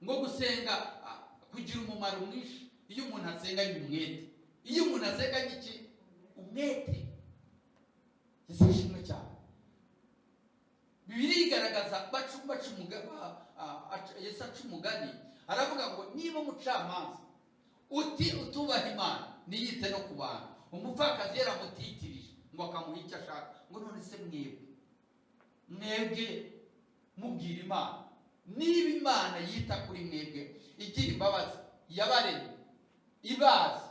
ngo gusenga kugira umumaro mwinshi iyo umuntu asenganye umwete. Iyo umuntu asenganye iki? Umwete. Yesashimwe cyane. Bibiri igaragaza baca Yesu aca umugani aravuga ngo niba umucamanza utubaha Imana niyite no ku bantu, umupfakazi yaramutitirije ngo akamuha icyo ashaka, ngo none se mwebwe mubwira Imana, niba Imana yita kuri mwebwe igira imbabazi, yabaremye ibazi,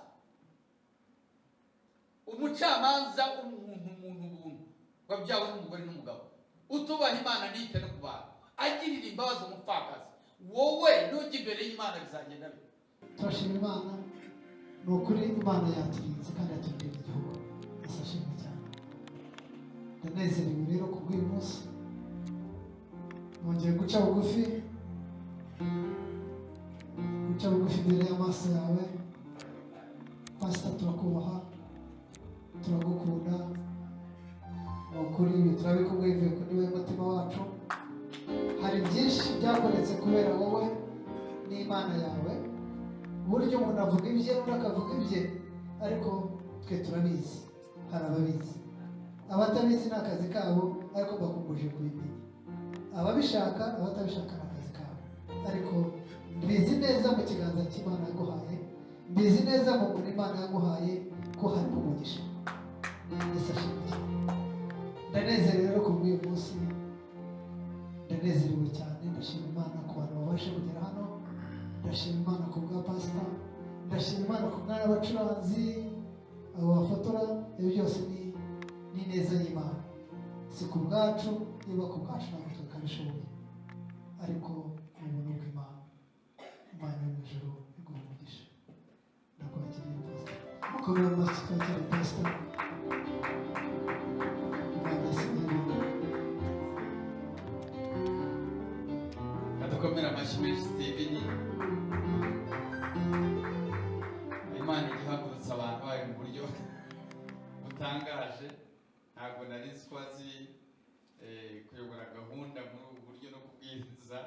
umucamanza umuntu wabyawe n'umugore n'umugabo utubaha Imana niyite no ku bantu, agirira imbabazi umupfakazi, wowe nujya imbere y'Imana bizagenda bite? Turashima Imana, ni ukuri Imana yaturinze kandi yatugirira igihugu. Isashimwe cyane. Ndanezerewe rero kubw'uyu munsi, nongeye guca bugufi imbere y'amaso yawe. Pastor, turakubaha, turagukunda, ni ukuri turabikubwiye bivuye kuri wowe mutima wacu. Hari byinshi byakoretse kubera wowe n'Imana yawe. Uburyo umuntu avuga ibye undi akavuga ibye, ariko twe turabizi, hari ababizi. Abatabizi ni akazi kabo, ariko bakumbuje kubimenya. Ababishaka, abatabishaka ni akazi kabo, ariko mbizi neza mu kiganza cy'Imana yaguhaye, mbizi neza mu muri Imana yaguhaye ko harimo umugisha. Isashimwe cyane. Ndanezerewe rero kubw'uyu munsi, ndanezerewe cyane. Ndashima Imana ku bantu babashe kugera hano, ndashima Imana ku bwa Pastor, ndashima Imana ku mwana w'abacuranzi, abo bafotora. Ibyo byose ni neza y'Imana, si ku bwacu. Niba ku bwacu ntabwo tukabishoboye, ariko ni ubuntu bw'Imana. Imana yo mu ijuru iguha umugisha. Ndakwakiriye Pastor, mukomere amashyi twakire Pastor. Imana asigaye. Adukomera amashyi menshi Steven. Imana igihagurutsa abantu bayo mu buryo butangaje. Ntabwo nari nzi ko azi kuyobora gahunda muri ubu buryo no kubwiriza.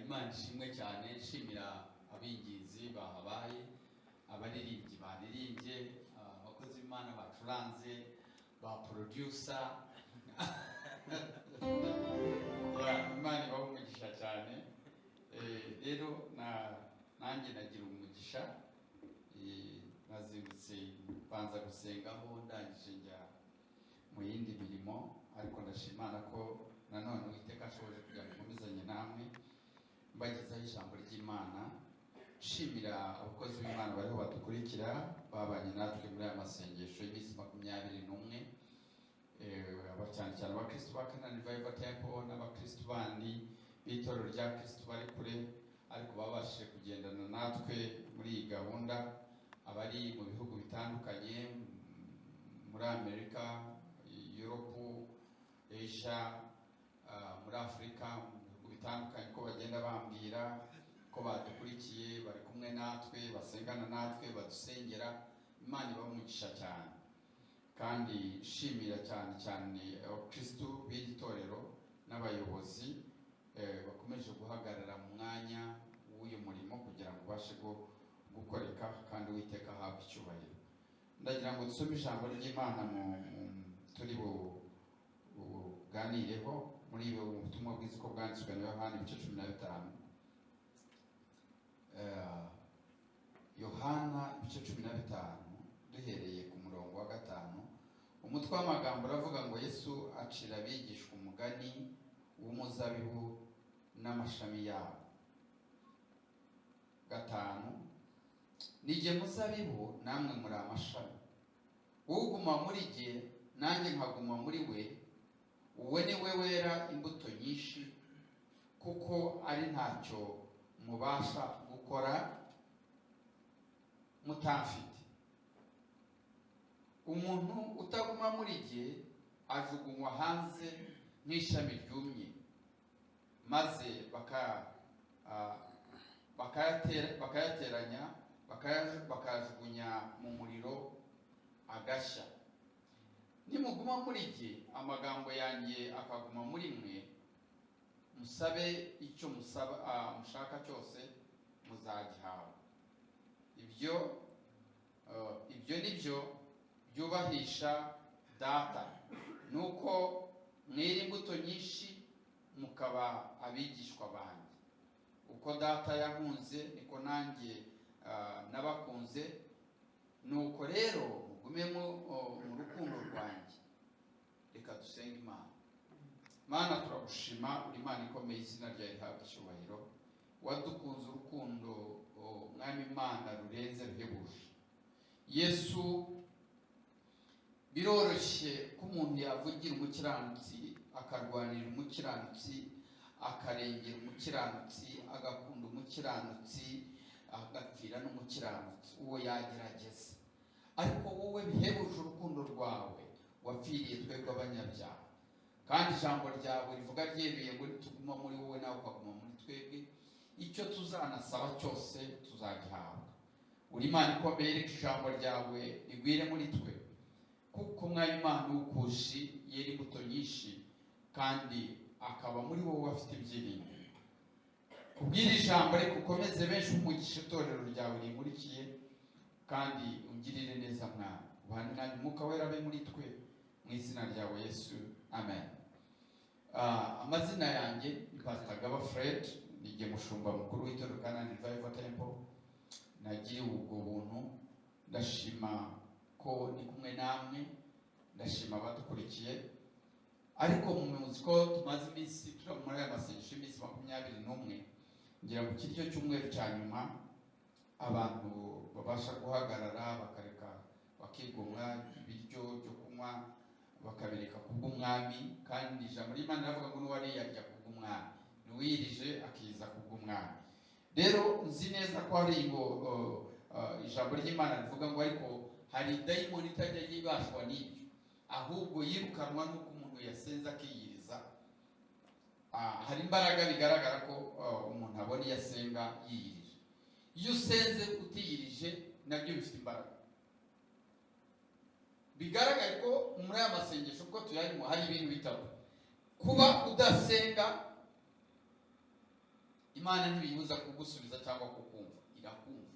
Imana ishimwe cyane. Nshimira abingizi bahabaye, abaririmbyi baririmbye, abakozi b'Imana bacuranze, ba producer. Imana ibaha umugisha cyane. Rero nanjye nagira umugisha. Nazindutse banza gusengaho, ndangije njya mu yindi mirimo, ariko ndashimana ko nanone Uwiteka ashoboje kugira ngo nkomezanye namwe mbagezaho ijambo ry'Imana. Nshimira abakozi b'Imana bariho badukurikira, babanye natwe muri aya masengesho y'iminsi 21, cyane cyane abakristo ba Canaan Revival Temple n'abakristo bandi b'itorero rya Kristo bari kure, ariko babashije kugendana natwe muri iyi gahunda. Abari mu bihugu bitandukanye, muri Amerika, Europe, Asia, muri Afurika, mu bihugu bitandukanye, ko bagenda bambwira ko badukurikiye, bari kumwe natwe, basengana natwe, badusengera. Imana ibaha umugisha cyane. Kandi shimira cyane cyane abakristo b'iri torero n'abayobozi bakomeje guhagarara mu mwanya w'uyu murimo kugira ngo ubashe gukoreka kandi Uwiteka ahabwe icyubahiro. Ndagira ngo dusome ijambo ry'Imana turi buganireho muri ubutumwa bwiza uko bwanditswe na Yohana ibice 15. Yohana ibice 15 duhereye ku murongo wa 5. Umutwe w'amagambo uravuga ngo Yesu acira abigishwa umugani w'umuzabibu n'amashami yawo. 5. Nijye muzabibu, namwe muri amashami. Uguma muri jye nanjye nkaguma muri we, uwe ni we wera imbuto nyinshi, kuko ari ntacyo mubasha gukora mutamfite. Umuntu utaguma muri jye ajugunywa hanze nk'ishami ryumye, maze bakayateranya bakayajugunya mu muriro agashya. Nimuguma muri jye, amagambo yanjye akaguma muri mwe, musabe icyo mushaka cyose muzagihawe. Ibyo nibyo byubahisha data, nuko mwera imbuto nyinshi mukaba abigishwa banjye. Uko data yankunze niko nanjye nabakunze, nuko rero mugume mu rukundo rwanjye. Reka dusenge Imana. Mana, turagushima, uri Imana ikomeye, izina ryawe rihabwa icyubahiro. Wadukunze urukundo mwami Imana rurenze ruhebuje. Yesu, biroroshye ko umuntu yavugira umukiranutsi, akarwanira umukiranutsi, akarengera umukiranutsi, agakunda umukiranutsi, agapfira n'umukiranutsi. Uwo yagerageza, ariko wowe bihebuje urukundo rwawe, wapfiriye twebwe abanyabyaha. Kandi ijambo ryawe rivuga ryeruye ngo nituguma muri wowe nawe ukaguma muri twebwe, icyo tuzanasaba cyose tuzagihabwa. Uri Imana ikomeye, reka ijambo ryawe rigwire muri twe, kuko mwami Imana ukushi yera imbuto nyinshi, kandi akaba muri wowe afite ibyiringiro. Kubwira ijambo reka ukomeze benshi umugisha itorero ryawe rimurikiye, kandi ungirire neza Mwana. Ubane nanjye, Umwuka wera abe muri twe, mu izina ryawe Yesu, amen. Amazina yanjye ni Pastor Agaba Fred, nige mushumba mukuru w'itorero Canaan Revival Temple. Nagiriwe ubwo buntu, ndashima ko ni kumwe namwe, ndashima abadukurikiye. Ariko muzi ko tumaze iminsi turi muri aya masengesho y'iminsi 21, ngira ngo kiryo cyumweru cya nyuma abantu babasha guhagarara bakareka bakigomwa ibiryo byo kunywa, bakabireka kubw'umwami. Kandi ijambo ry'Imana rivuga ngo n'uwari yarya kubw'umwami, n'uwirije akiza kubw'umwami. Rero nzi neza ko hari ngo ijambo ry'Imana rivuga ngo ariko hari dayimoni itajya yibashwa n'ibyo, ahubwo yirukanwa n'uko umuntu yasenze akiyiriza. Hari imbaraga bigaragara ko umuntu abona iyo asenga yiyirije. Iyo usenze utiyirije nabyo bifite imbaraga. Bigaragaye ko muri aya masengesho ubwo tuyarimo hari ibintu bitatu. Kuba udasenga, Imana ntibibuza kugusubiza cyangwa kukumva, irakumva.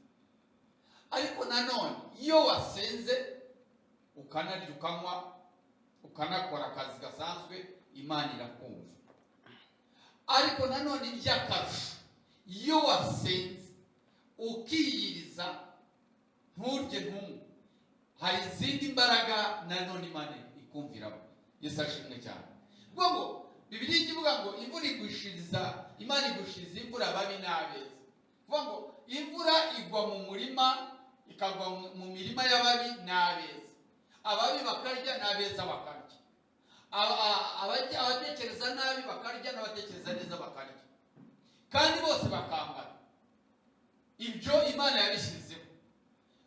Ariko nanone iyo wasenze ukanarya ukanywa ukanakora akazi gasanzwe, Imana irakumva. Ariko nanone iby'akarusho, iyo wasenze ukiyiriza nturye ntumwe, hari izindi mbaraga nanone Imana ikumviramo. Yesu ashimwe cyane. Ngo Bibiliya ivuga ngo imvura igushiriza, Imana igushiriza imvura ababi n'abeza. Ngo imvura igwa mu murima, ikagwa mu mirima y'ababi n'abeza. Ababi bakarya n'abeza bakarya. Abatekereza nabi bakarya n'abatekereza neza bakarya. Kandi bose bakambara. Ibyo Imana yabishyizeho.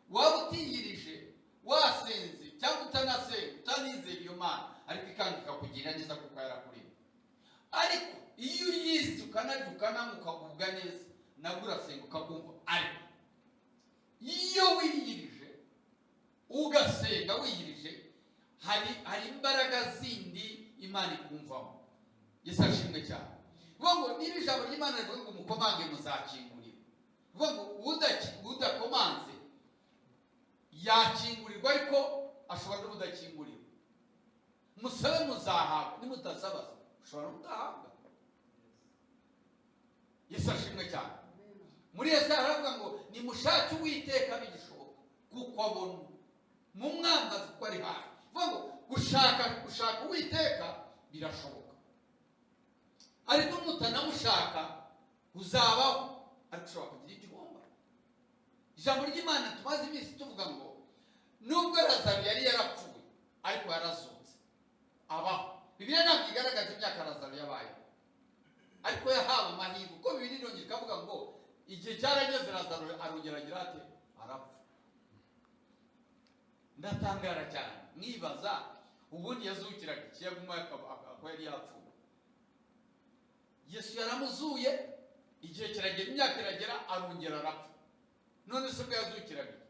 Waba utiyirije, wasenze cyangwa utanasenga, utanizera iyo Mana, ariko ikanga ikakugira neza kuko yarakuremye. Ariko iyo uyizi ukanarya ukananywa ukagubwa neza, nabwo urasenga ukakumva. Ariko iyo wiyirije ugasenga wiyirije, hari imbaraga zindi Imana ikumvamo. Yesu ashimwe cyane. Ngo niba ijambo ry'Imana rivuga ngo mukomange muzakingurirwa, ngo udakomanze yakingurirwa, ariko ashobora no kudakingurirwa. Musabe muzahabwa, nimutasaba ushobora kudahabwa. Yesu ashimwe cyane. Muri Yesaya haravuga ngo nimushake Uwiteka bigishoboka, kuko abona mu mwambazi kuko ari hafi. Ngo gushaka Uwiteka birashoboka, ariko mutanamushaka uzabaho, ariko ushobora kugira igihombo. Ijambo ry'Imana tumaze iminsi tuvuga ngo nubwo Lazaro yari yarapfuye, ariko yarazutse abaho. Bibiliya ntabwo igaragaza imyaka Lazaro yabaye, ariko yahawe amahirwe. Uko Bibiliya irongera ikavuga ngo igihe cyarageze Lazaro arongera agira ate, arapfa. Ndatangara cyane, mwibaza ubundi yazukiraga iki? Yagumaye akaba yari yapfuye. Yesu yaramuzuye, igihe kiragera, imyaka iragera, arongera arapfa. None se ko yazukiraga iki?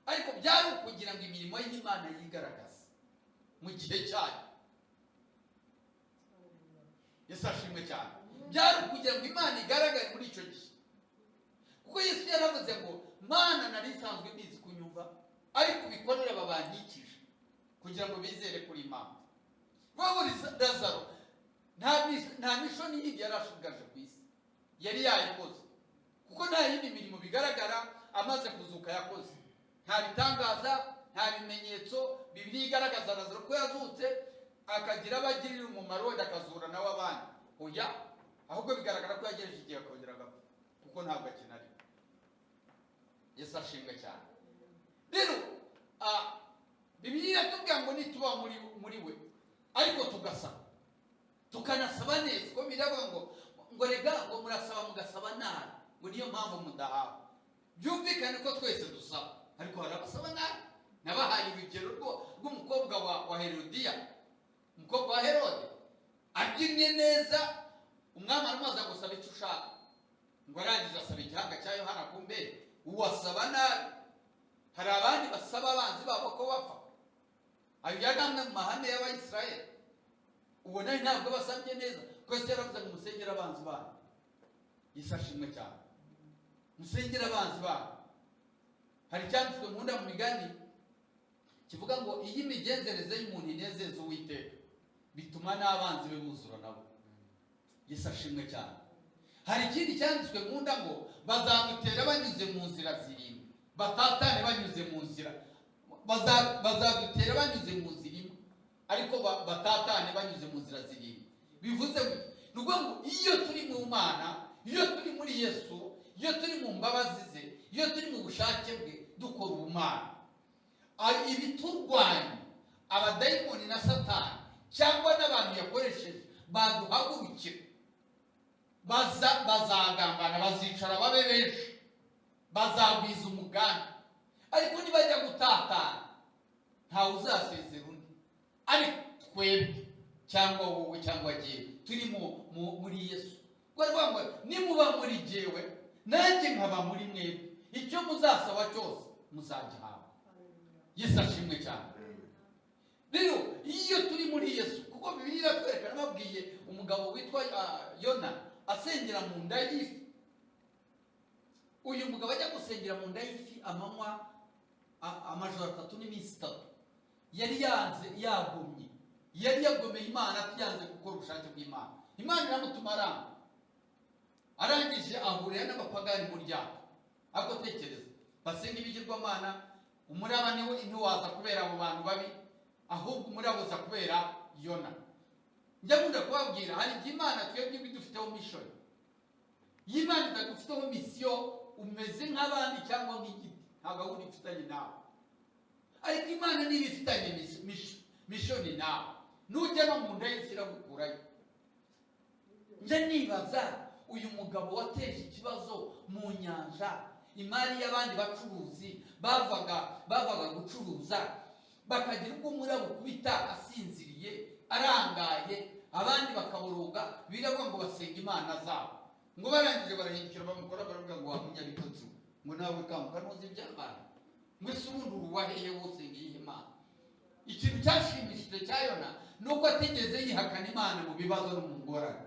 Ariko byari ukugira ngo imirimo y'Imana yigaragaze mu gihe cyayo. Yesu ashimwe cyane. Byari kugira ngo Imana igaragare muri icyo gihe, kuko Yesu yaravuze ngo Mana nari isanzwe mbizi kunyumva, ariko bikorera aba bankikije kugira ngo bizere kuri Imana. Wowe Lazaro nta mishoni yindi yarashigaje ku isi, yari yayikoze, kuko nta yindi mirimo bigaragara amaze kuzuka yakoze. Nta bitangaza, nta bimenyetso Bibiliya igaragaza Lazaro ko yazutse akagira abagirira umumaro wenda akazura nawe abandi. Oya, ahubwo bigaragara ko yagejeje igihe akongera agapfa, kuko ntabwo akinari. Yesu ashimwe cyane. Rero Bibiliya iratubwira ngo nituba muri we ariko tugasaba, tukanasaba neza, ko biravuga ngo rega ngo murasaba mugasaba nabi, ngo niyo mpamvu mudahawe. Byumvikane ko twese dusaba, ariko hari abasaba nabi. Nabahaye urugero rw'umukobwa wa Herodiya, umukobwa wa Herode, abyinnye neza, umwami aramaze gusaba icyo ushaka, ngo arangije asaba igihanga cya Yohana ku mbere. Uwasaba nabi. Hari abandi basaba abanzi babo ko bapfa. Ayo yagamwe mu mahame y'Abayisiraheli. Ubona ntabwo basabye neza, kwese yaravuze ngo musengere abanzi banyu. Yesu ashimwe cyane. Musengere abanzi banyu. Hari cyanditswe mu nda mu migani kivuga ngo iyi migenzereze y'umuntu inezeza Uwiteka, bituma n'abanzi be buzura nabo. Yesu ashimwe cyane. Hari ikindi cyanditswe mu nda ngo bazagutera banyuze mu nzira zirindwi, batatane banyuze mu nzira, bazagutera banyuze mu nzira imwe, ariko batatane banyuze mu nzira zirindwi. Bivuze ngo iyo turi mu Mana, iyo turi muri Yesu, iyo turi mu mbabazi ze, iyo turi mu bushake bwe, dukora ubumana. Ibiturwanya abadayimoni na Satani cyangwa n'abantu yakoresheje baduhagurukira, bazagambana, bazicara babe benshi, bazagwiza umugambi, ariko nibajya gutatana ntawe uzasezera undi. Ariko twebwe cyangwa wowe cyangwa jyewe turi muri Yesu, baravuga ngo nimuba muri jyewe nanjye nkaba muri mwebwe, icyo muzasaba cyose muzagihabwa. Yesu ashimwe cyane. Rero iyo turi muri Yesu, kuko Bibiliya iratwereka, nababwiye umugabo witwa Yona asengera mu nda y'ifi. Uyu mugabo ajya gusengera mu nda y'ifi amanywa amajoro 3 n'iminsi 3, yari yagomye, yari yagomeye Imana, yanze gukora ubushake bw'Imana. Imana iramutuma arangije ahurira n'abapagani mu ryato. Ariko tekereza, basenga ibigirwamana, umuraba ntiwaza kubera abo bantu babi, ahubwo umuraba uza kubera Yona. Njya nkunda kubabwira, hari igihe Imana twebwe dufiteho mission. Iyo Imana itagufiteho misiyo, umeze nk'abandi cyangwa nk'igiti, nta gahunda ifitanye nawe. Ariko Imana niba ifitanye mission nawe, nujya no mu nda y'isi iragukurayo. Njya nibaza, uyu mugabo wateje ikibazo mu nyanja, imari y'abandi bacuruzi bavaga gucuruza, bakagira ubwo umuraba ukubita asinziriye arangaye, abandi bakaboroga, biravuga ngo basenga imana zabo, ngo barangije barahindukira bamukora, baravuga ngo wamunyabitotsi, ngo nawe kamuka ntuzi iby'Imana, ngo ese ubundi uruwaheye wose ngiye Imana. Ikintu cyashimishije cya Yona nuko atigeze yihakana Imana mu bibazo no mu ngorane,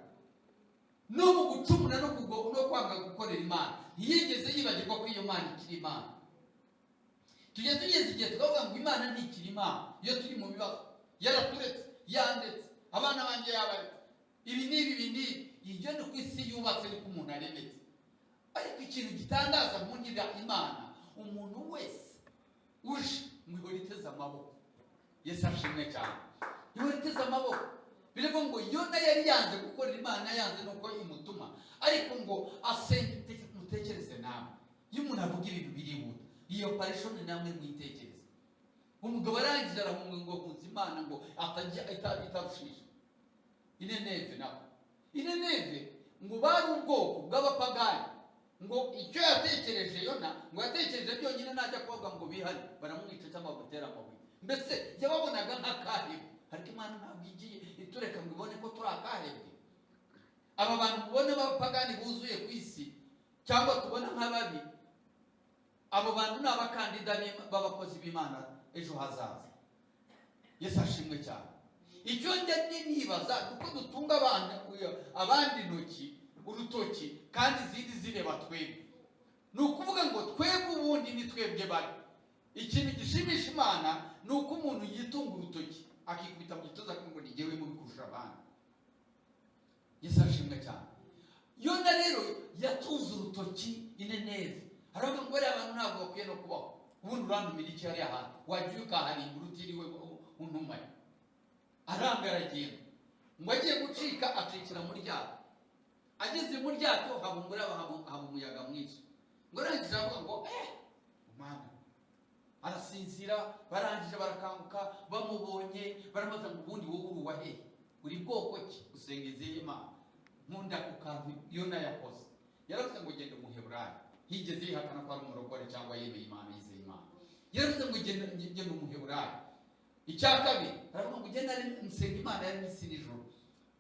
no mu gucumura no kwanga gukorera Imana. Ntiyigeze yibagirwa ko iyo Mana ikiri Imana. Tugeze igihe tukavuga ngo Imana ntikiri Imana iyo turi mu bibazo. Yaraturetse, yandetse, abana banjye yabaretse, ibi n'ibi, ibyo ni ku isi yubatse niko umuntu aremetse. Ariko ikintu gitangaza mu ngira Imana, umuntu wese uje ngo ihora iteze amaboko. Yesu ashimwe cyane. Ihora iteze amaboko. Biravuga ngo Yona yari yanze gukorera Imana, yanze nuko imutuma, ariko ngo asenge. Mutekereze nawe, iyo umuntu avuga ibintu birihuta, iyo operation namwe mwitekereze. Umugabo arangije arahunga ngo kunze Imana ngo atajya itarushije. Ineneve ngo bari ubwoko bw'abapagani, ngo icyo yatekereje Yona, ngo yatekereje byonyine najya kuvuga ngo bihane baramwica cyangwa bagutera amabuye. Mbese yababonaga nk'akahebwe, ariko Imana ntabwo igiye itureka ngo ibone ko turi akahebwe. Aba bantu mubone b'abapagani buzuye ku isi cyangwa tubona nk'ababi, abo bantu ni abakandida b'abakozi b'Imana ejo hazaza. Yesu ashimwe cyane. icyo njya nibaza nuko dutunga abandi urutoki kandi izindi zireba twebwe. Ni ukuvuga ngo twebwe ubundi ni twebwe bari. Ikintu gishimisha Imana ni uko umuntu yitunga urutoki akikubita mu gituza ngo ni jyewe mubi kurusha abandi. Yesu ashimwe cyane. Yona rero yatunze urutoki inenezi. Haravuga ngo bariya abantu ntabwo bakwiye no kubaho. Ubundi urandumira iki hariya hantu wagiye ukaharimbura utiriwe untumaye. Aranga aragenda ngo agiye gucika acikira mu ryato. Ageze mu ryato haba umuyaga mwinshi. Ngo arangije avuga ngo Mana arasinzira. Barangije barakanguka bamubonye baramaze ngo ubundi wowe uruwa hehe, uri bwoko ki usengeze Imana. Nkunda ku kantu Yona yakoze. Yaravuze ngo genda umuheburayo. Higeze yihakana ko ari umurokore cyangwa yemeye Imana, yizeye Imana. Yaravuze ngo genda umuheburayo. Icya kabiri aravuga ngo genda nsenga Imana yari isi n'ijuru.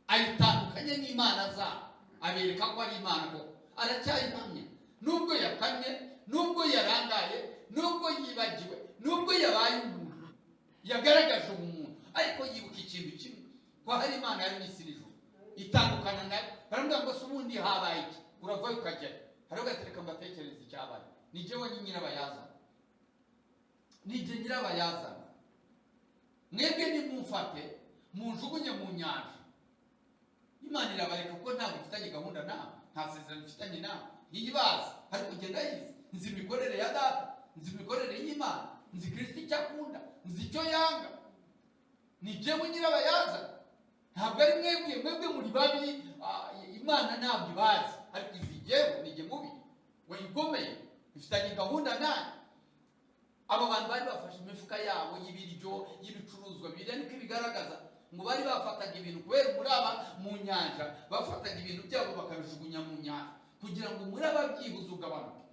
Ayitandukanye n'Imana za abereka ko ari Imana ko aracyayihamye. Nubwo yakanye, nubwo yarangaye, nubwo yibagiwe, nubwo yabaye umuntu yagaragaje umuntu, ariko yibuka ikintu kimwe ko hari Imana yari isi n'ijuru itandukana nayo. Baravuga ngo se ubundi habaye iki, uravayo ukajya. Haravuga ati reka mbatekereze icyabaye. Ni jyewe nyirabayazana, ni jye nyirabayazana. Mwebwe nimumfate munjugunye mu nyanja. Imana irabareka kuko ntabwo ifitanye gahunda nawe, nta sezerano ifitanye nawe. Yibaza ariko ugenda yize. Nzi imikorere ya data, nzi imikorere y'Imana, nzi Kristo icyo akunda, nzi icyo yanga. Ni jyewe nyirabayazana. Ntabwo ari mwebwe muri babi. Imana ntabwo ibazi, ariko izi jyewe ni jye mubi wayikomeye ifitanye gahunda nawe. Abo bantu bari bafashe imifuka yabo y'ibiryo y'ibicuruzwa biri, niko bigaragaza ngo bari bafataga ibintu kubera umuraba mu nyanja, bafataga ibintu byabo bakabijugunya mu nyanja kugira ngo umuraba byibuze ugabanuke.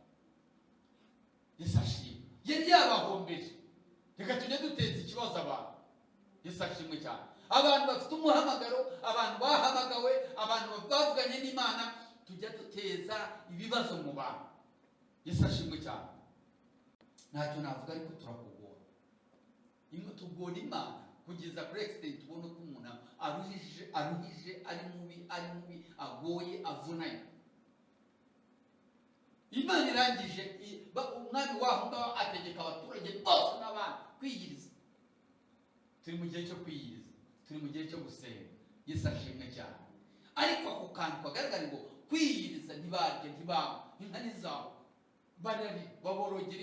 Yesu ashimwe. Yari yabahombeje. Reka tujye duteza ikibazo abantu. Yesu ashimwe cyane. Abantu bafite umuhamagaro, abantu bahamagawe, abantu bavuganye n'Imana, tujya duteza ibibazo mu bantu. Yesu ashimwe cyane. Ntacyo navuga ariko turakugora. Imwe tugora Imana kugeza kuri extent tubona ko umuntu aruhije, ari mubi, agoye, avunanye. Imana irangije umwami waho ngaho ategeka abaturage bose n'abandi kwiyiriza. Turi mu gihe cyo kwiyiriza, turi mu gihe cyo gusenga. Yesu ashimwe cyane. Ariko ako kantu kagaragara ngo kwiyiriza ntibarye ntibanywe, inka nizabo barari baborogera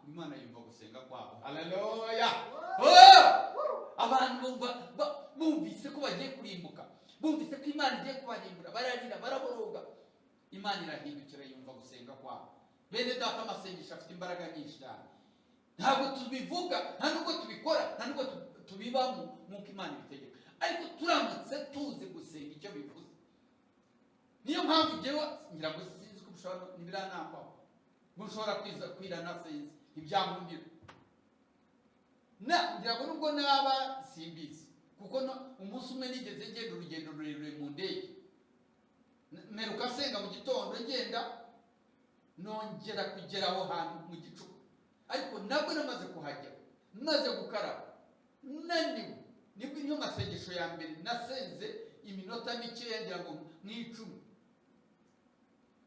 Imana yumva gusenga kwabo. Haleluya. Abantu bumvise ko bagiye kurimbuka, bumvise ko Imana igiye kubarimbura, bararira baraboroga. Imana irahindukira yumva gusenga kwabo. Bene data amasengesho afite imbaraga nyinshi cyane. Ntabwo tubivuga, nta nubwo tubikora, nta nubwo tubibamo nk'uko Imana ibitegeka. Ariko turamutse tuzi gusenga icyo bivuze. Niyo mpamvu jyewe ngira ngo sinzi ko ushobora nibiranakwaho. Mushobora kwirana sinzi ibyamundira. Ngira ngo nubwo naba simbizi. Kuko umunsi umwe nigeze ngenda urugendo rurerure mu ndege. Meruka senga mu gitondo ngenda nongera kugera aho hantu mu gicuku. Ariko nabwo namaze kuhagera, maze gukaraba, naniwe. Nibwo iyo masengesho ya mbere nasenze iminota mikeya ngira ngo n'icumi.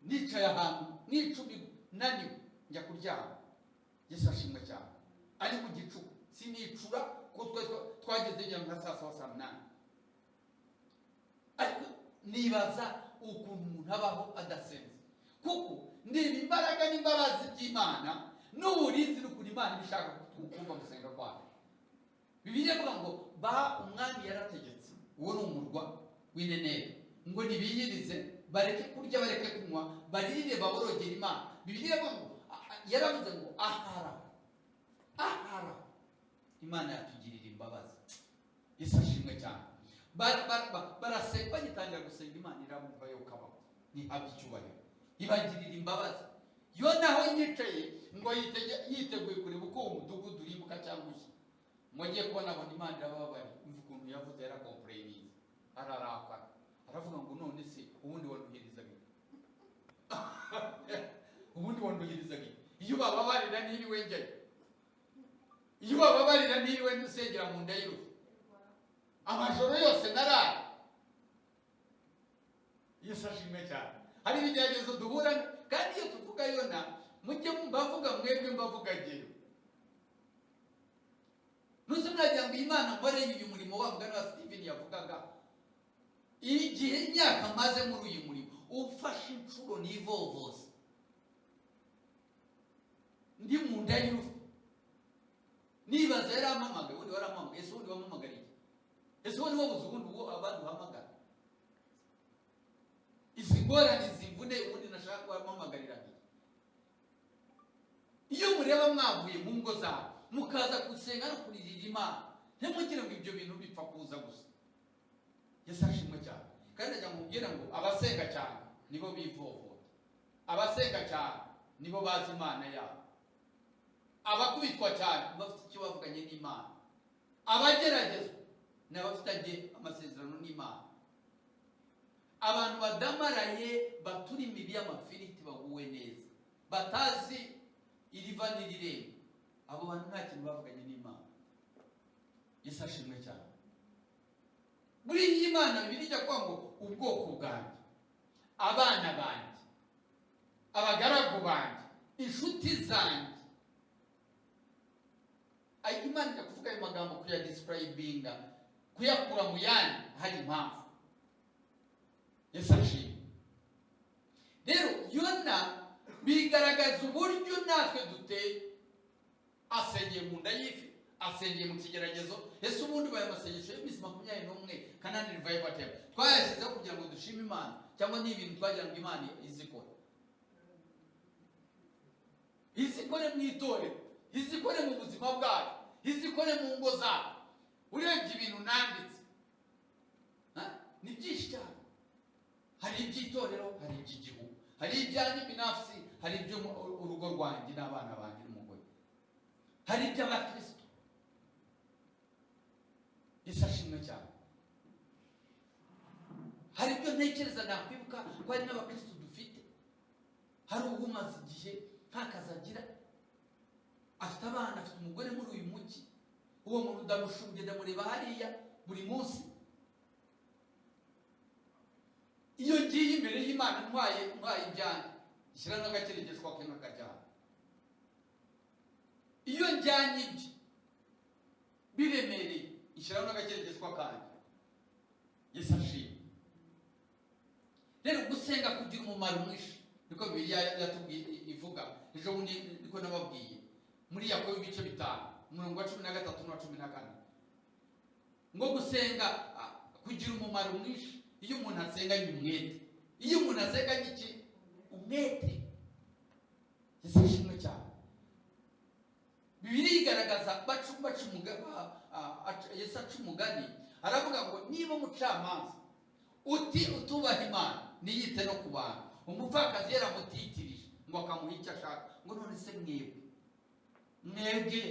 Nicaye ahantu n'icumi naniwe njya kuryama. Yesu ashimwe cyane. Ari mu gicuku sinicura ko twageze ngira nka saa 7:08. Ariko nibaza ukuntu umuntu abaho adasenze. Kuko ndeba imbaraga n'imbabazi by'Imana n'uburinzi n'ukuri Imana ibishaka kumva gusenga kwayo. Bibiliya ivuga ngo umwami yarategetse, uwo ni umurwa w'Ineneri, ngo nibiyirize, bareke kurya, bareke kunywa, barire baborogera Imana. Bibiliya ivuga ngo yaravuze ngo ahara Imana yatugirira imbabazi. Yesu ashimwe cyane. Barasenga bagitangira gusenga Imana irabumva yo kabaho. Ni abicyubahiro. Ibagirira imbabazi. Yo naho yicaye ngo yiteguye kureba uko umudugudu urimbuka cyangwa iki. Ngo agiye kubona abona Imana irababari. Umva ukuntu yavuze yarakomplaininze. Ararakara. Aravuga ngo none se ubundi wanduhirizaga. Ubundi wanduhirizaga. Iyo bababarira ntiriwe njyayo. Iyo bababarira ntiriwe nsengera mu nda y'urufu. amajoro yose naraye. Yesu ashimwe cyane. Hari ibigeragezo duhura kandi iyo tuvuga yona mujye mbavuga mwebwe mbavuga jyewe. Nuze mwagira ngo Imana mboreye uyu murimo wa mugani wa Steven yavugaga. Igihe imyaka maze muri uyu murimo ufashe inshuro nivovose. Ndi mu nda y'urufu. Nibaza yarampamagaye, undi warampamagaye, ese undi wampamagariye. Ese undi wabuze ubundi uwo abantu hamagara. Izi ngorane zimvune ubundi nashaka kubampamagarira. Iyo mureba mwavuye mu ngo zabo mukaza gusenga no kuririra Imana, ntimugire ngo ibyo bintu bipfa kuza gusa. Yesu ashimwe cyane. Kandi ajya mubwira ngo abasenga cyane nibo bivovota. Abasenga cyane nibo bazi Imana yabo. Abakubitwa cyane bafite icyo bavuganye n'Imana. Abageragezwa n'abafitanye amasezerano n'Imana. Abantu badamaraye baturi imibi y'amafiriti baguwe neza, batazi iriva n'irirenga, abo bantu nta kintu bavuganye n'Imana. Yesu ashimwe cyane. Muri iyi Imana Bibiliya ijya kuvuga ngo ubwoko bwanjye, abana banjye, abagaragu banjye, inshuti zanjye. Imana ijya kuvuga ayo magambo kuya describinga, kuyakura mu yandi hari impamvu. Yesu ashimwe. Rero Yona bigaragaza uburyo natwe duteye. Asengeye mu nda y'ifi, asengeye mu kigeragezo. Ese ubundi baye amasengesho y'imisi 21 Kanani Revival Temple twayashyizeho kugira ngo dushime Imana, cyangwa ni ibintu twagira ngo Imana izikore. Izikore mu itorero, izikore mu buzima bwacu, izikore mu ngo zacu. Urebye ibintu nanditse ni byinshi cyane. Hari iby'itorero, hari iby'igihugu, hari ibyanjye binafsi, hari ibyo urugo rwanjye n'abana banjye n'umugore, hari iby'abakristo. Yesu ashimwe cyane. Hari ibyo ntekereza nakwibuka ko hari n'abakristo dufite. Hari uwumaze igihe nta kazi agira, afite abana, afite umugore muri uyu mujyi. Uwo muntu ndamushumbye ndamureba hariya buri munsi. Iyo ngiye imbere y'Imana ntwaye ibyanjye, ishyira n'agakeregeshwa ke n'akajyana. Iyo njyanye ibyo biremereye, ishyiraho n'agakeregeshwa kanjye. Yesu ashimwe. Rero gusenga kugira umumaro mwinshi, niko Bibiliya yatubwiye ivuga. Ejo bundi niko nababwiye muri Yakobo ibice 5 umurongo wa 13 na 14 ngo gusenga kugira umumaro mwinshi. Iyo umuntu asenganye umwete, iyo umuntu asenganye iki umwete. Yesu ashimwe cyane. Bibiliya igaragaza Yesu aca umugani aravuga ngo niba umucamanza utubaha Imana niyite no ku bantu, umupfakazi yaramutitirije ngo akamuha icyo ashaka, ngo none se mwebwe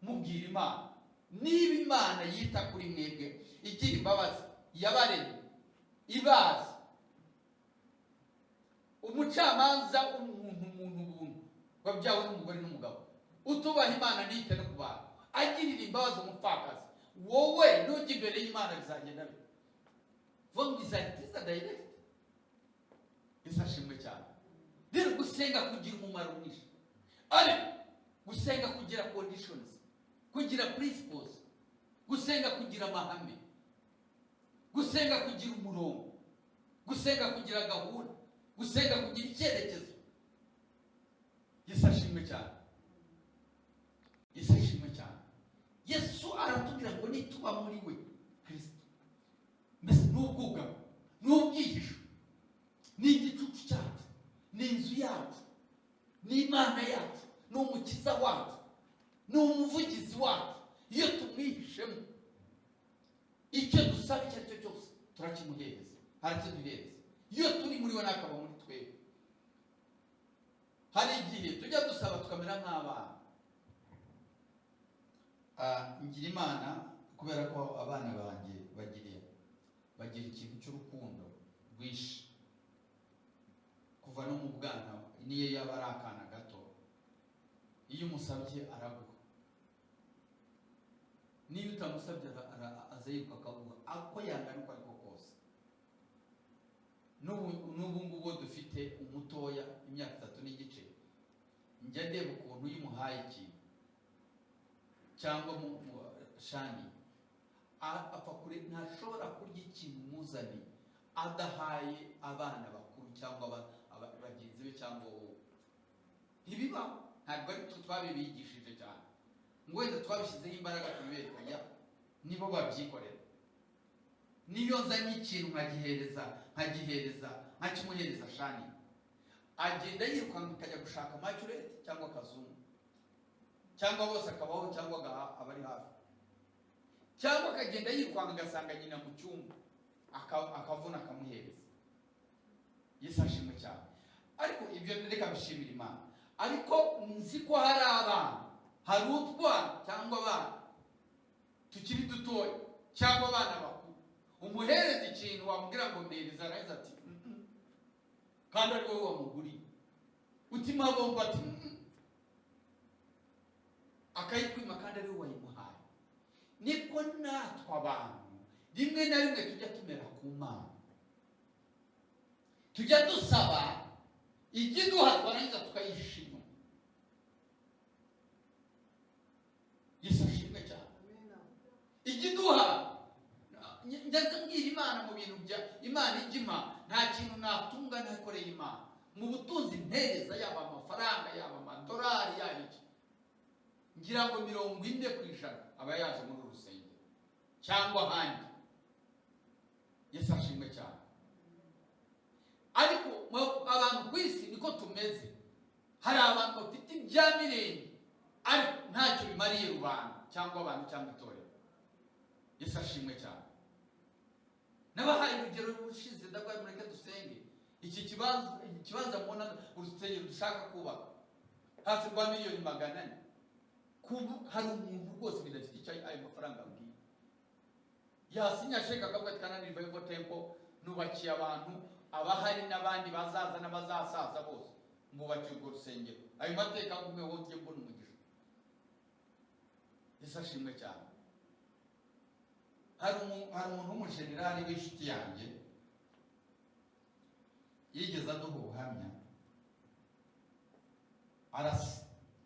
mubwira Imana, niba Imana yita kuri mwebwe igira imbabazi, yabaremye ibazi, umucamanza umuntu wabyawe n'umugore n'umugabo utubaha Imana niyite no ku bantu, agirira imbabazi umupfakazi, wowe nujya imbere y'Imana bizagenda bite? Vuga bizahitiza direct. Yesu ashimwe cyane. Rero gusenga kugira umumaro mwinshi, ariko gusenga kugira conditions, kugira principles, gusenga kugira amahame, gusenga kugira umurongo, gusenga kugira gahunda, gusenga kugira icyerekezo. Yesu ashimwe cyane. Yesu ashimwe cyane. Yesu aratubwira ngo nituba muri we Kristo, mbese n'ubwugamo, n'ubwihisho, n'igicucu cyacu, n'inzu yacu, n'Imana yacu, n'umukiza wacu, n'umuvugizi wacu. Iyo tumwihishemo, icyo dusaba icyo ari cyo cyose turakimuhereza, arakiduhereza. Iyo turi muri we n'akaba muri twebwe. Hari igihe tujya dusaba tukamera nk'abana. Ngira Imana kubera ko abana banjye bagira ikintu cy'urukundo rwinshi kuva no mu bwana, niyo yaba ari akana gato, iyo umusabye araguha. niyo utamusabye azayiruka akavuga ako yangana uko ariko kose. N'ubu ngubu dufite umutoya imyaka 3 n'igice, njya ndeba ukuntu yimuhaye ikintu cyangwa mu shani apfa kure, ntashobora kurya ikintu muzani adahaye abana bakuru cyangwa bagenzi be cyangwa wowe. Ntibiba, ntabwo ari twabibigishije cyane ngo wenda twabishyizeho imbaraga tubibereka, nibo babyikorera. Niyo nzanye ikintu nkakimuhereza shani, agenda yirukanka akajya gushaka maturete cyangwa kazungu, cyangwa bose akabaho cyangwa abari hafi, cyangwa akagenda yirukanka agasanga nyina mu cyumba akavuna akamuhereza. Yesu ashimwe cyane. Ariko ibyo reka bishimira Imana. Ariko nzi ko hari abana, hari utwana cyangwa abana tukiri dutoya cyangwa abana bakuru, umuhereza ikintu wamubwira ngo mpereza, araza ati kandi ari wowe wamuguriye, utima bomba ati akayikwima kandi ari wowe wayimuhaye. Niko natwe abantu rimwe na rimwe tujya tumera ku Mana, tujya dusaba ikiduha twarangiza tukayishima. Yesu ashimwe cyane. Ikiduha njyaga mbwira Imana mu bintu bya Imana ijima, nta kintu natunga ntakoreye Imana. Mu butunzi mpereza, yaba amafaranga, yaba amadolari, yaba iki, ngira ngo 40% aba yaje muri urusengero cyangwa ahandi. Yesu ashimwe cyane. Ariko abantu ku isi niko tumeze. Hari abantu bafite ibya mirenge ariko ntacyo bimariye rubanda cyangwa abantu cyangwa itorero. Yesu ashimwe cyane. Nabahaye urugero rushize ndagwaye mureke dusenge. Iki kibanza mubona urusengero dushaka kubaka hafi rwa miliyoni 400. Hari umuntu rwose bidafite icyo ayo mafaranga abwiye. Yasinya sheka akavuga ati Kanani Revival Temple nubakiye abantu, abahari n'abandi bazaza n'abazasaza bose mubakiye urwo rusengero. Ayo mateka ngume wongeye mbona umugisha. Yesu ashimwe cyane. Hari umuntu w'umujenerali w'inshuti yanjye yigeze aduha ubuhamya,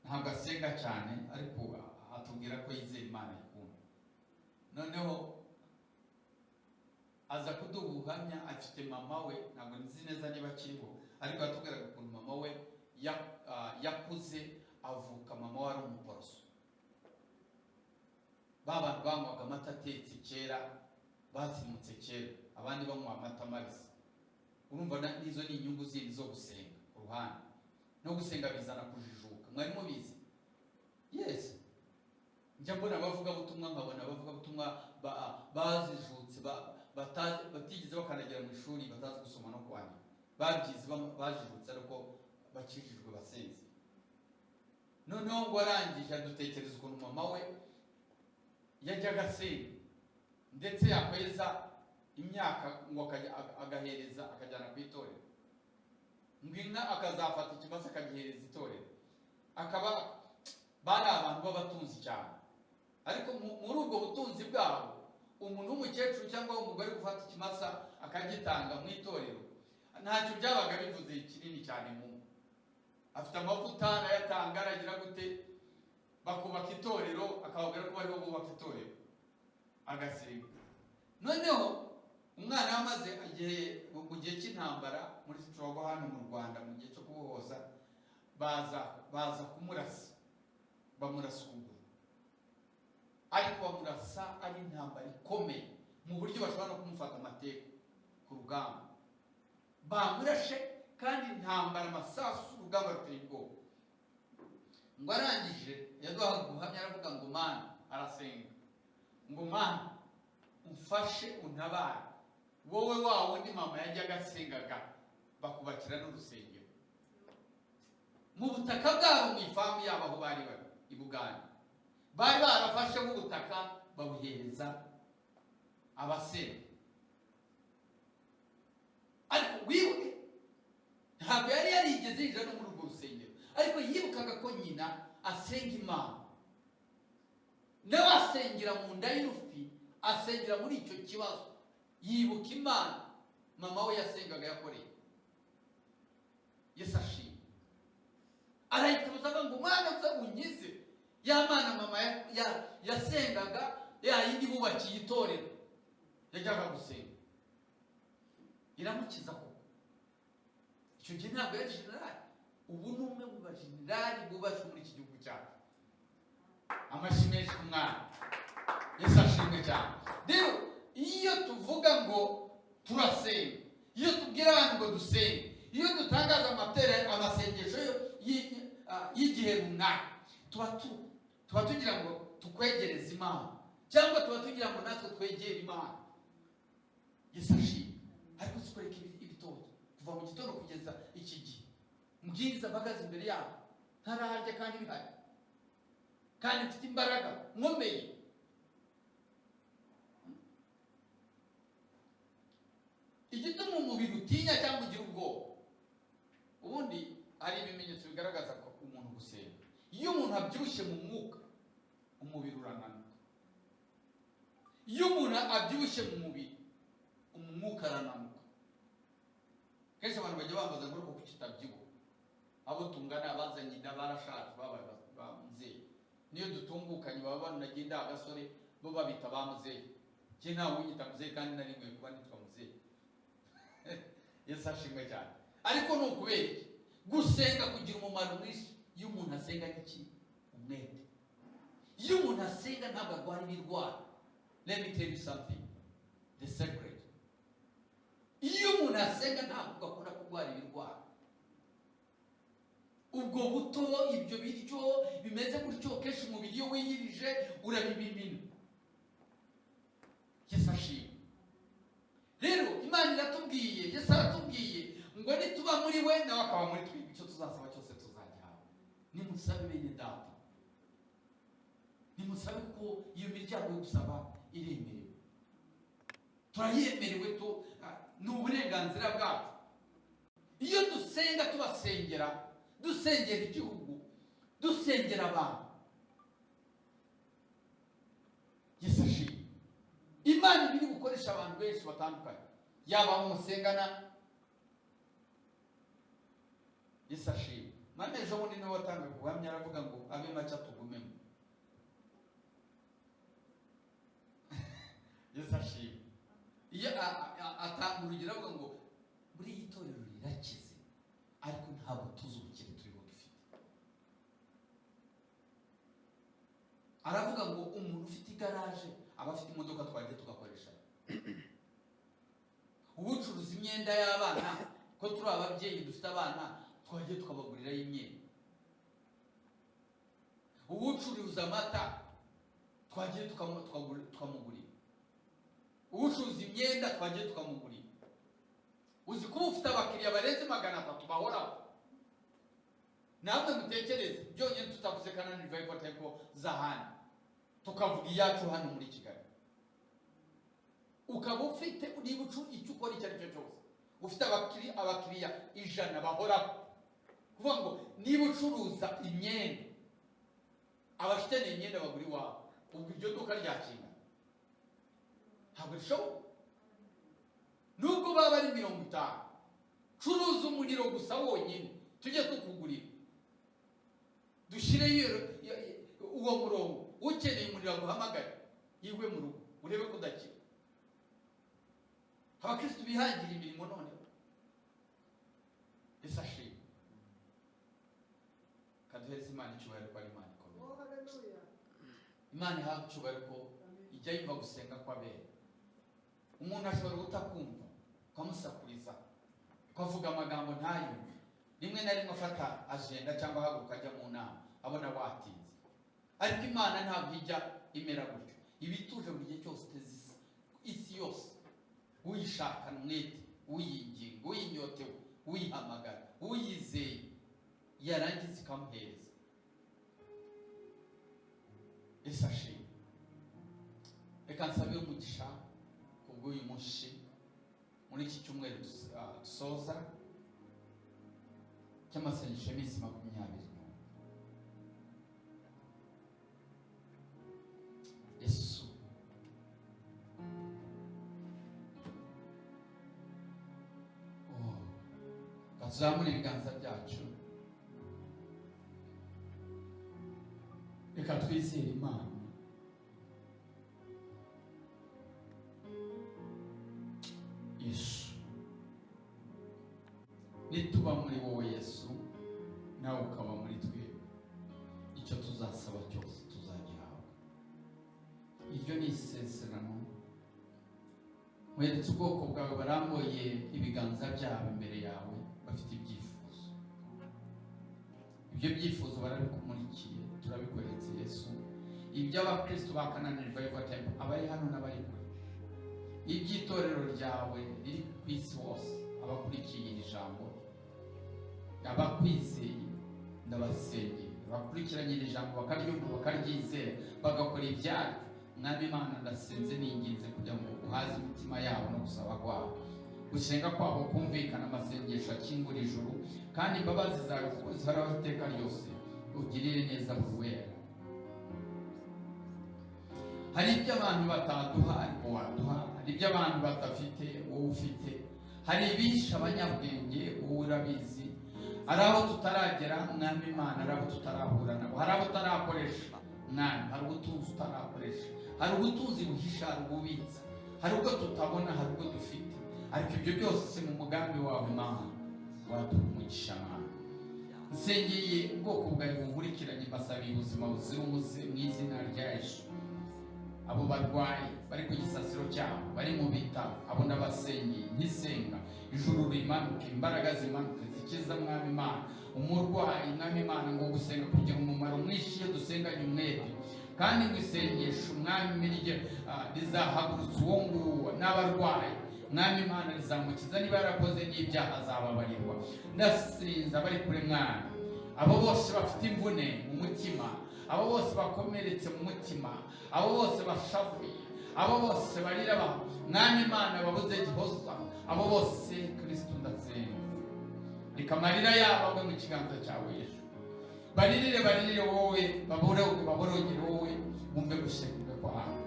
ntabwo asenga cyane ariko atubwira ko yizera Imana ikunda. Noneho aza kuduha ubuhamya, afite mama we, ntabwo nzi neza niba akiriho, ariko atubwiraga ukuntu mama we yakuze avuka, mama we ari umuporoso. Babantu banywaga amata atetse kera, basimutse kera, abandi banywa amata mabisi. Urumva nizo ni inyungu zindi zo gusenga ku ruhande. No gusenga bizana kujijuka, mwari mubizi? Yes. Njya mbona abavuga butumwa, nkabona abavuga butumwa bazijutse, batigeze bakanagira mu ishuri, batazi gusoma no kwandika, babyize bajijutse ariko bakijijwe basenze. Noneho ngo arangije adutekereza ukuntu mama we yajyaga asenga, ndetse yakweza imyaka ngo agahereza akajyana ku itorero. Ngwina akazafata ikimasa akagihereza itorero. Akaba bari abantu b'abatunzi cyane. Ariko muri ubwo butunzi bwabo, umuntu w'umukecuru cyangwa umugore gufata ikimasa akagitanga mu itorero, ntacyo byabaga bivuze kinini cyane mu. Afite amavuta arayatanga, aragira gute, bakubaka itorero, akababwira ko bariho bubaka itorero, agasenga. Noneho umwana wamaze mu gihe cy'intambara muri Torero hano mu Rwanda, mu gihe cyo kubohoza, baza kumurasa, bamurasa ukuguru. Ariko bamurasa ari intambara ikomeye mu buryo bashobora no kumufata amateka ku rugamba. Bamurashe kandi intambara, amasasu, urugamba ruteye ubwoba. Ngo arangije yaduhaga ubuhamya, aravuga ngo Mana, arasenga ngo Mana umfashe untabare, wowe wawo ni mama yajyaga asengaga bakubakira n'urusengero mu butaka bwabo, mu ifamu yabo aho bari i Buganda. Bari barafashe mu butaka babuhereza abasenga. Ariko wibuke, ntabwo yari yarigeze yinjira no muri urwo rusengero, ariko yibukaga ko nyina asenga Imana. nawe asengera mu nda y'urufi, asengera muri icyo kibazo, yibuka Imana mama we yasengaga yakoreye. Yesu ashimwe. Arayitubuza ngo Mwana uza unkize, ya Mana mama yasengaga, ya yindi bubakiye itorero yajyaga gusenga, iramukiza koko. Icyo gihe ntabwo yari generali, ubu ni umwe mu bajenerali bubashe muri iki gihugu cyacu. Amashyi menshi ku Mwana. Yesu ashimwe cyane. Rero iyo tuvuga ngo turasenga, iyo tubwira abantu ngo dusenge, iyo dutangaza amasengesho y'igihe runaka, tuba tugira ngo tukwegereze Imana, cyangwa tuba tugira ngo natwe twegere Imana. Yesu ashimwe. Ariko sikoreka ibitoki kuva mu gitondo kugeza iki gihe, mbwiriza mpagaze imbere yabo ntaraharya kandi bihari, kandi mfite imbaraga nkomeye. Igituma umubiri utinya cyangwa ugira ubwoba, ubundi hari ibimenyetso bigaragaza ko umuntu gusenga. Iyo umuntu abyibushye mu mwuka, umubiri urananuka. Iyo umuntu abyibushye mu mubiri, umwuka arananuka. Kenshi abantu bajya bambaza ngo uko kitabyibuha, abo tungana abazanye inda barashaje, babaye bamuzeyi. Niyo dutungukanye baba banagenda agasore bo babita bamuzeyi. Je nta wunyita muzeyi kandi nari nkwiye kuba nitwa muzeyi. Yesu ashimwe cyane. Ariko ni ukubera iki? Gusenga kugira umumaro mwinshi. Iyo umuntu asenga n'iki? Umwete. Iyo umuntu asenga ntabwo arwara ibirwara. Let me tell you something, the secret. Iyo umuntu asenga ntabwo akunda kurwara ibirwara. Ubwo buto, ibyo biryo bimeze gutyo, kenshi umubiri iyo wiyirije urabibimina. Yesu ashimwe. Rero Imana iratubwiye, Yesu aratubwiye ngo nituba muri we nawe akaba muri twe, icyo tuzasaba cyose tuzagihabwa. Nimusabe bene data, nimusabe ko iyo miryango yo gusaba iremerewe. Turayemerewe, ni uburenganzira bwacu. Iyo dusenga tubasengera, dusengera igihugu, dusengera abantu, Yesu ashimwe. Imana iri gukoresha abantu benshi batandukanye, yaba musengana. Yesu ashimwe. Mane ejo bundi niwe watangiye guhamya, aravuga ngo abe maca tugumemo. Yesu ashimwe. Iyo atanga urugero avuga ngo buri itorero rirakize, ariko ntabwo tuzi ubukire turiho dufite. Aravuga ngo umuntu ufite igaraje aba afite imodoka twagiye tugakoresha. Ubucuruza imyenda y'abana, ko turi ababyeyi dufite abana, twagiye tukabagurira imyenda. Ubucuruza amata, twagiye tukamugurira. Ubucuruza imyenda, twagiye tukamugurira. Uzi kuba ufite abakiriya barenze 300 bahoraho. Namwe mutekereze, byonyine tutavuze Kanani Revival Temple z'ahandi, tukavuga iyacu hano muri Kigali. Ukaba ufite niba icyo ukora icyo ari cyo cyose, ufite abakiriya 100 bahoraho. Kuvuga ngo niba ucuruza imyenda, abafite imyenda bagura iwawe, ubwo iryo duka ryakinga ntabwo rishoboka. Nubwo baba ari 50, curuza umuriro gusa wonyine, tujye tukugurira. Dushire uwo murongo, ukeneye umuriro aguhamagare yiwe mu rugo, urebe ko udakira. Abakristo bihangira imirimo none. Yesu ashimwe. Kaduheze Imana icyubahiro ko ari Imana ikomeye. Imana ihabwa icyubahiro ko ijya yumva gusenga kw'abera. Umuntu ashobora kutakumva, ukamusakuriza, ukavuga amagambo ntayumve. Rimwe na rimwe afata agenda cyangwa ahaguruka ajya mu nama, abona watinze. Ariko Imana ntabwo ijya imera gutyo. Ibituje buri gihe cyose tezisa isi yose, uyishakana umwete, uyinginga, uyinyotewe, uyihamagara, uyizeye, yarangiza ikamuhereza. Yesu ashimwe. Reka nsabire umugisha kubw'uyu munsi, muri iki cyumweru dusoza cy'amasengesho y'iminsi 20. tuzamure ibiganza byacu, reka twizere Imana. Yesu, nituba muri wowe Yesu, nawe ukaba muri twe, icyo tuzasaba cyose tuzagihabwa. Iryo ni isezerano. Mweretse ubwoko bwawe barambuye ibiganza byabo imbere yawe, bafite ibyifuzo. Ibyo byifuzo barabikumurikiye, turabikweretse Yesu. Ibyo abakristo bakananirwa y'Ivatempo, abari hano n'abari kure, iby'itorero ryawe riri ku isi hose, abakurikiye iri jambo, abakwizeye ndabasengeye, abakurikiranye iri jambo bakaryumva bakaryizera bagakora ibyaryo. Mwami Imana, ndasenze ninginze kugira ngo uhaze imitima yabo no gusaba kwabo, gusenga kwabo kumvikana, amasengesho akingura ijuru, kandi imbabazi zawe kuko zihoraho iteka ryose, ugirire neza buri wera. Hari ibyo abantu bataduha ariko waduha, hari ibyo abantu badafite wowe ufite, hari ibisha abanyabwenge wowe urabizi, hari abo tutaragera Mwami Imana, hari abo tutarahura nabo, hari abo tutarakoresha Mwami, hari ubutunzi tutarakoresha, hari ubutunzi buhisha, hari ububitsa, hari ubwo tutabona, hari ubwo dufite, ariko ibyo byose mu mugambi wawe Imana waduha umugisha. Mana, nsengeye ubwoko bwawe bunkurikiranye, mbasabiye ubuzima buzira umuze mu izina rya Yesu. Abo barwayi bari ku gisasiro cyabo, bari mu bitaro, abo ndabasengeye nkisenga, ijuru rimanuke, imbaraga zimanuke zikiza Mwami Imana umurwayi. Mwami Imana, ngo gusenga kugira umumaro mwinshi iyo dusenganye umwete, kandi ngo isengesho Mwami mirye rizahagurutsa uwo nguwo n'abarwayi. Mwami Imana, rizamukiza, niba yarakoze n'ibyaha azababarirwa. Ndasinza bari kure Mwami, abo bose bafite imvune mu mutima, abo bose bakomeretse mu mutima, abo bose bashavuye, abo bose barira Mwami Imana babuze gihoza, abo bose Kristo ndasenga, reka amarira yabo agwe mu kiganza cyawe Yesu. Baririre wowe, baborogere wowe, bumve gusenga kwawe.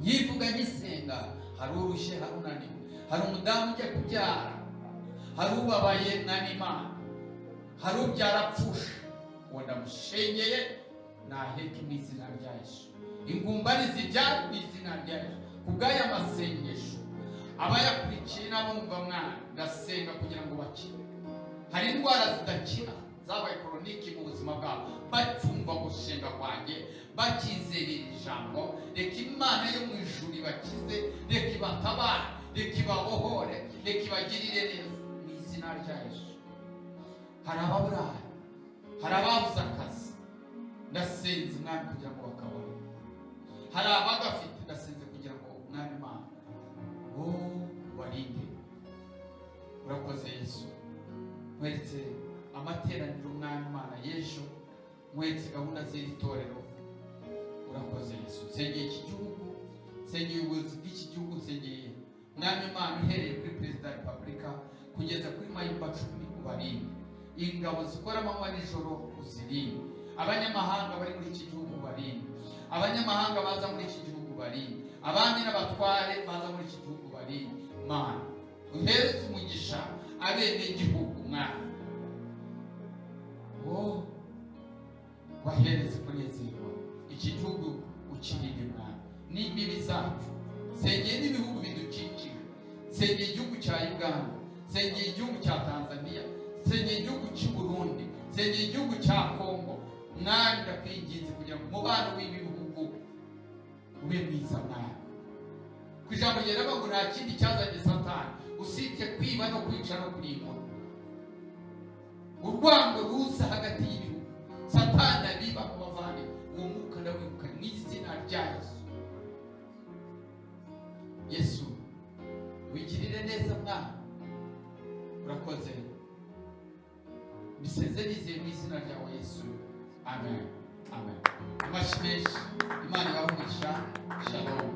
Nyivuga nyisenga, hari urushye, hari unaniwe, hari umudamu ujya kubyara, hari ubabaye Mwami Imana, hari ubyara apfusha, uwo ndamushengeye naheke mu izina rya Yesu. Ingumba nizibyara mu izina rya Yesu. Kubw'aya masengesho abayakurikiye n'abumva Mwana, ndasenga kugira ngo bakire. Hari indwara zidakira zabaye koroniki mu buzima bwabo, bacyumva gusenga kwanjye, bakizera iri jambo, reka Imana yo mu ijuru ibakize, reka ibatabare, reka ibabohore, reka ibagirire neza mu izina rya Yesu. Hari ababuraye, hari ababuze akazi, ndasenze Mwami kugira ngo bakabone. Hari abagafite, ndasenze kugira ngo Mwami Imana barinde. Urakoze Yesu, mweretse amateraniro Mwami Imana y'ejo, mweretse gahunda z'iri torero. Urakoze Yesu, nsengeye iki gihugu, nsengeye ubuyobozi bw'iki gihugu, nsengeye Mwami Imana uhereye kuri Perezida wa Repubulika kugeza kuri Mayumba 10 ubarinde. Ingabo zikora amanywa n'ijoro uzirinde, abanyamahanga bari muri iki gihugu barinde, abanyamahanga baza muri iki gihugu barinde, abandi n'abatware baza muri iki gihugu barinde. Mana, uhereze umugisha abene gihugu Mwana, wahereze kunezerwa iki gihugu, ukirinde Mwana n'imbibi zacu. Nsengeye n'ibihugu bidukikije, nsengeye igihugu cya Uganda, nsengeye igihugu cya Tanzania, nsengeye igihugu cy'u Burundi, nsengeye igihugu cya Kongo. Mwana, ndakwinginze kugira ngo umubano w'ibihugu ube mwiza Mwana. Ku ijambo ryera ngo nta kindi cyazanye Satani usibye kwiba no kwica no kurimbura. Urwango ruza hagati y'ibihugu, Satani abiba mu bavane, uwo mwuka ndawibuka mu izina rya Yesu. Yesu, wigirire neza Mwana, urakoze. Biseze nizeye mu izina ryawe Yesu, amen, amen. Amashyi menshi, Imana ibahe umugisha. Shalom.